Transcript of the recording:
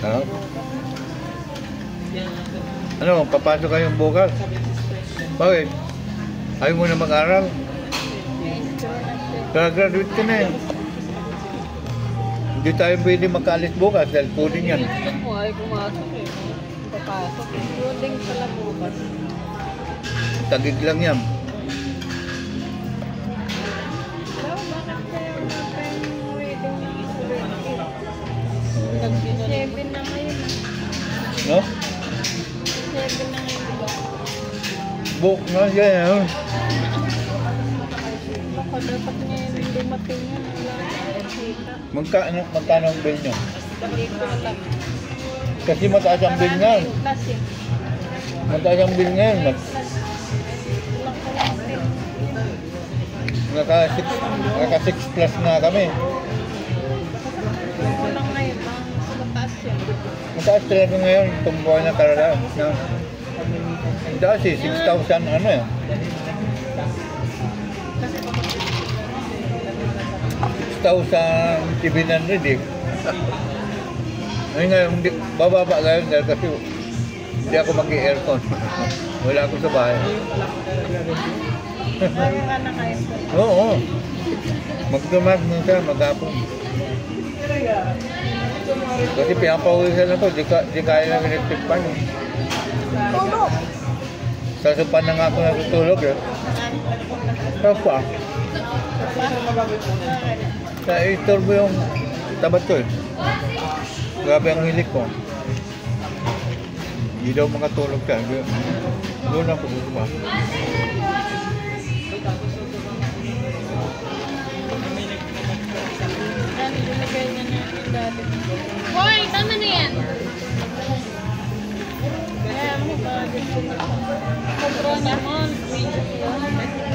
Ha? Ano, papasok kayong bukas? Bakit? Ayaw mo na mag-aral? Graduate ka na eh. Hindi tayo pwede makaalis bukas dahil coding yan. Gusto mo ay pumasok eh. Papasok. Coding pala bukas. Tagig lang yan. Bakit kaya mga wedding ng estudyante? 7 na ngayon. No? 7 na ngayon, diba? Book na yan. Baka dapat ngayon hindi matingin. Magkano ang bill nyo? Hindi ko alam. Kasi mataas ang bill nga. Plus eh. Mataas ang bill ngayon. Naka 6 plus na kami. Kulang ngayon. Mataas yun. Mataas talaga ngayon itong buhay na karala. Dati 6,000 ano eh. 6,700 eh. Ngayon nga, bababa ngayon dahil kasi hindi ako mag-aircon. Wala ako sa bahay. Bago ka na ngayon. Oo. Magdamag nun siya, mag-apon. Kasi pinapawisan na to, di kaya na electric pan eh. Tulog! Sa sopan na nga ako natutulog eh. Sopa. Iturbo yung tabat ko eh. Grabe ang hilik ko. Hindi daw makatulog ka. Doon ako ba? Binigay niya na yung dati. Hoy, tama na yan. Kaya mo ba gusto niya? Sobrang naman. Video yun.